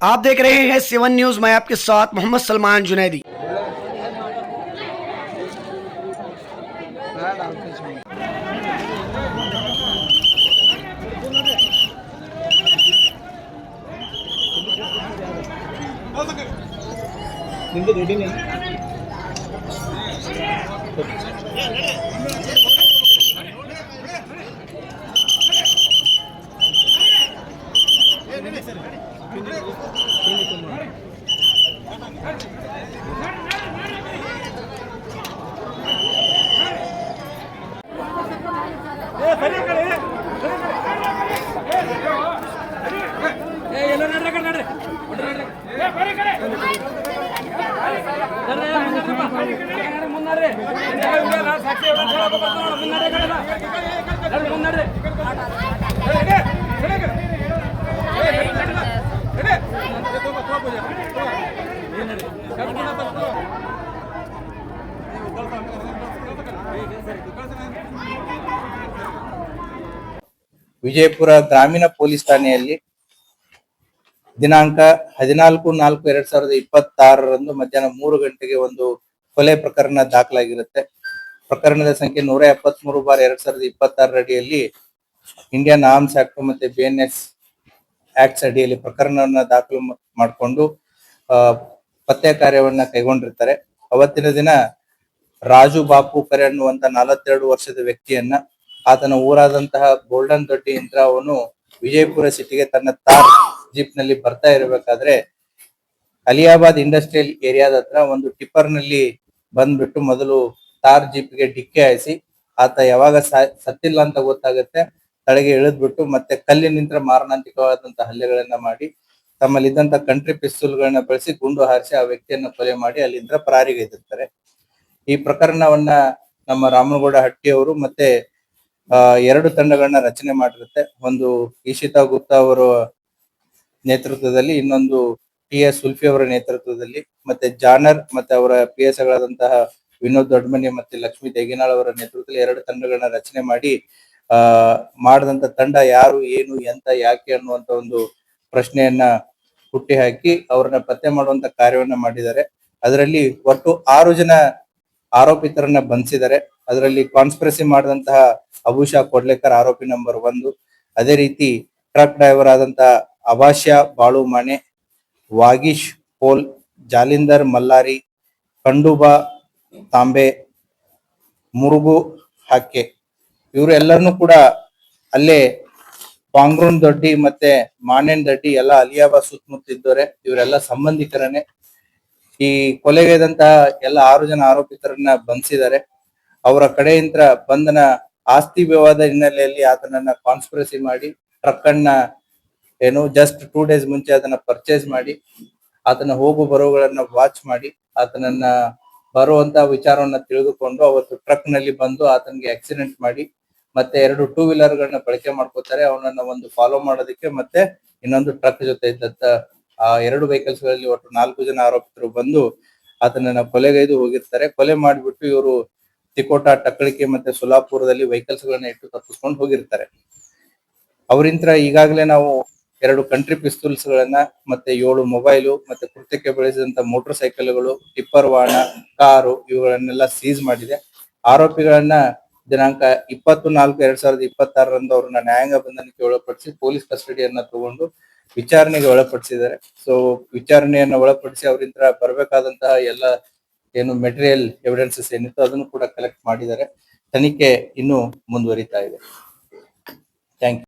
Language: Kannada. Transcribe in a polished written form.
आप देख रहे हैं 7 न्यूज। मैं आपके साथ मोहम्मद सलमान जुनैदी। ವಿಜಯಪುರ ಗ್ರಾಮೀಣ ಪೊಲೀಸ್ ಠಾಣೆಯಲ್ಲಿ ದಿನಾಂಕ 14/4/2026 ಮಧ್ಯಾಹ್ನ 3 ಗಂಟೆಗೆ ಒಂದು ಕೊಲೆ ಪ್ರಕರಣ ದಾಖಲಾಗಿರುತ್ತೆ. ಪ್ರಕರಣದ ಸಂಖ್ಯೆ 173/2026 ಅಡಿಯಲ್ಲಿ ಇಂಡಿಯನ್ ಆರ್ಮ್ಸ್ ಆಕ್ಟ್ ಮತ್ತೆ BNS ಆಕ್ಟ್ಸ್ ಅಡಿಯಲ್ಲಿ ಪ್ರಕರಣವನ್ನ ದಾಖಲು ಮಾಡಿಕೊಂಡು ಪತ್ತೆ ಕಾರ್ಯವನ್ನ ಕೈಗೊಂಡಿರ್ತಾರೆ. ಅವತ್ತಿನ ದಿನ ರಾಜು ಬಾಪು ಕರೆ ಅನ್ನುವಂತ 42 ವರ್ಷದ ವ್ಯಕ್ತಿಯನ್ನ ಆತನ ಊರಾದಂತಹ ಗೋಲ್ಡನ್ ದೊಡ್ಡಿಯಿಂದ ಅವನು ವಿಜಯಪುರ ಸಿಟಿಗೆ ತನ್ನ ತಾರ್ ಜೀಪ್ ನಲ್ಲಿ ಬರ್ತಾ ಇರಬೇಕಾದ್ರೆ ಅಲಿಯಾಬಾದ್ ಇಂಡಸ್ಟ್ರಿಯಲ್ ಏರಿಯಾದ ಹತ್ರ ಒಂದು ಟಿಪ್ಪರ್ ನಲ್ಲಿ ಬಂದ್ಬಿಟ್ಟು ಮೊದಲು ತಾರ್ ಜೀಪ್ಗೆ ಡಿಕ್ಕಿ ಹಾಯಿಸಿ ಆತ ಯಾವಾಗ ಸತ್ತಿಲ್ಲ ಅಂತ ಗೊತ್ತಾಗುತ್ತೆ ತಳಗೆ ಇಳಿದ್ಬಿಟ್ಟು ಮತ್ತೆ ಕಲ್ಲಿನಿಂದ ಮಾರಣಾಂತಿಕವಾದಂತಹ ಹಲ್ಲೆಗಳನ್ನ ಮಾಡಿ ತಮ್ಮಲ್ಲಿದ್ದಂತ ಕಂಟ್ರಿ ಪಿಸ್ತೂಲ್ಗಳನ್ನ ಬಳಸಿ ಗುಂಡು ಹಾರಿಸಿ ಆ ವ್ಯಕ್ತಿಯನ್ನ ಕೊಲೆ ಮಾಡಿ ಅಲ್ಲಿಂದ ಪರಾರಿಗೈದಿರ್ತಾರೆ. ಈ ಪ್ರಕರಣವನ್ನ ನಮ್ಮ ರಾಮನಗೌಡ ಹಟ್ಟಿ ಅವರು ಮತ್ತೆ 2 ತಂಡಗಳನ್ನ ರಚನೆ ಮಾಡಿರುತ್ತೆ. ಒಂದು ಈಶಿತಾ ಗುಪ್ತಾ ಅವರ ನೇತೃತ್ವದಲ್ಲಿ, ಇನ್ನೊಂದು TS ಸುಲ್ಫಿ ಅವರ ನೇತೃತ್ವದಲ್ಲಿ, ಮತ್ತೆ ಜಾನರ್ ಮತ್ತೆ ಅವರ PS ಗಳಾದಂತಹ ವಿನೋದ್ ದೊಡ್ಡಮನಿ ಮತ್ತೆ ಲಕ್ಷ್ಮೀ ದೇಗಿನಾಳ್ ಅವರ ನೇತೃತ್ವದಲ್ಲಿ 2 ತಂಡಗಳನ್ನ ರಚನೆ ಮಾಡಿ ಮಾಡಿದಂತ ತಂಡ ಯಾರು, ಏನು, ಎಂತ, ಯಾಕೆ ಅನ್ನುವಂತ ಒಂದು ಪ್ರಶ್ನೆಯನ್ನ ಹುಟ್ಟಿ ಹಾಕಿ ಅವರನ್ನ ಪತ್ತೆ ಮಾಡುವಂತ ಕಾರ್ಯವನ್ನ ಮಾಡಿದ್ದಾರೆ. ಅದರಲ್ಲಿ ಒಟ್ಟು 6 ಜನ ಆರೋಪಿತರನ್ನ ಬಂಧಿಸಿದ್ದಾರೆ. ಅದರಲ್ಲಿ ಕಾನ್ಸ್ಪಿರಸಿ ಮಾಡಿದಂತಹ ಅಬುಷಾ ಕೊಡ್ಲೇಕರ್ ಆರೋಪಿ ನಂಬರ್ 1. ಅದೇ ರೀತಿ ಟ್ರಕ್ ಡ್ರೈವರ್ ಆದಂತಹ ಅಭಾಷ್ಯ ಬಾಳು ಮಾನೆ, ವಾಗೀಶ್ ಪೋಲ್, ಜಾಲಿಂದರ್ ಮಲ್ಲಾರಿ, ಕಂಡುಬಾ ತಾಂಬೆ, ಮುರುಗು ಹಾಕೆ, ಇವರು ಎಲ್ಲರನ್ನು ಕೂಡ ಅಲ್ಲೇ ಪಾಂಗ್ರೂನ್ ದೊಡ್ಡಿ ಮತ್ತೆ ಮಾನೇನ್ ದಡ್ಡಿ ಎಲ್ಲ ಅಲಿಯಾಬಾದ್ ಸುತ್ತಮುತ್ತಿದ್ದವ್ರೆ. ಇವರೆಲ್ಲ ಸಂಬಂಧಿಕರನ್ನೇ. ಈ ಕೊಲೆಗೈದಂತಹ ಎಲ್ಲ 6 ಜನ ಆರೋಪಿತರನ್ನ ಬಂಧಿಸಿದ್ದಾರೆ. ಅವರ ಕಡೆಯಿಂದ ಬಂಧನ ಆಸ್ತಿ ವಿವಾದ ಹಿನ್ನೆಲೆಯಲ್ಲಿ ಆತನನ್ನ ಕಾನ್ಸ್ಪಿರಸಿ ಮಾಡಿ ಟ್ರಕ್ ಅನ್ನ ಜಸ್ಟ್ 2 ಡೇಸ್ ಮುಂಚೆ ಅದನ್ನ ಪರ್ಚೇಸ್ ಮಾಡಿ ಆತನ ಹೋಗು ಬರುವುಗಳನ್ನ ವಾಚ್ ಮಾಡಿ ಆತನನ್ನ ಬರುವಂತ ವಿಚಾರವನ್ನ ತಿಳಿದುಕೊಂಡು ಅವತ್ತು ಟ್ರಕ್ ನಲ್ಲಿ ಬಂದು ಆತನಿಗೆ ಆಕ್ಸಿಡೆಂಟ್ ಮಾಡಿ ಮತ್ತೆ 2 2 ವೀಲರ್ ಗಳನ್ನ ಬಳಕೆ ಮಾಡ್ಕೋತಾರೆ. ಅವನನ್ನ ಒಂದು ಫಾಲೋ ಮಾಡೋದಕ್ಕೆ ಮತ್ತೆ ಇನ್ನೊಂದು ಟ್ರಕ್ ಜೊತೆ ಇದ್ದಂತ ಆ 2 ವೆಹಿಕಲ್ಸ್ ಗಳಲ್ಲಿ ಒಟ್ಟು 4 ಜನ ಆರೋಪಿತರು ಬಂದು ಆತನನ್ನ ಕೊಲೆಗೈದು ಹೋಗಿರ್ತಾರೆ. ಕೊಲೆ ಮಾಡಿಬಿಟ್ಟು ಇವರು ತಿಕೋಟ, ಟಕ್ಕಳಿಕೆ ಮತ್ತೆ ಸೋಲಾಪುರದಲ್ಲಿ ವೆಹಿಕಲ್ಸ್ ಗಳನ್ನ ಇಟ್ಟು ತಪ್ಪಿಸ್ಕೊಂಡು ಹೋಗಿರ್ತಾರೆ. ಅವರಿಂತ್ರ ಈಗಾಗಲೇ ನಾವು 2 ಕಂಟ್ರಿ ಪಿಸ್ತೂಲ್ಸ್ ಗಳನ್ನ ಮತ್ತೆ 7 ಮೊಬೈಲು ಮತ್ತೆ ಕೃತ್ಯಕ್ಕೆ ಬಳಸಿದಂತ ಮೋಟರ್ ಸೈಕಲ್ಗಳು, ಟಿಪ್ಪರ್ ವಾಹನ, ಕಾರು ಇವುಗಳನ್ನೆಲ್ಲ ಸೀಸ್ ಮಾಡಿದೆ. ಆರೋಪಿಗಳನ್ನ ದಿನಾಂಕ 20/4/2026 ಅವ್ರನ್ನ ನ್ಯಾಯಾಂಗ ಬಂಧನಕ್ಕೆ ಒಳಪಡಿಸಿ ಪೊಲೀಸ್ ಕಸ್ಟಡಿಯನ್ನ ತಗೊಂಡು ವಿಚಾರಣೆಗೆ ಒಳಪಡಿಸಿದ್ದಾರೆ. ಸೊ ವಿಚಾರಣೆಯನ್ನ ಒಳಪಡಿಸಿ ಅವರಿಂದ ಬರಬೇಕಾದಂತಹ ಎಲ್ಲ ಮೆಟೀರಿಯಲ್ ಎವಿಡೆನ್ಸಸ್ ಏನಿತ್ತು ಅದನ್ನು ಕೂಡ ಕಲೆಕ್ಟ್ ಮಾಡಿದ್ದಾರೆ. ತನಿಖೆ ಇನ್ನೂ ಮುಂದುವರಿತಾ ಇದೆ. Thank you.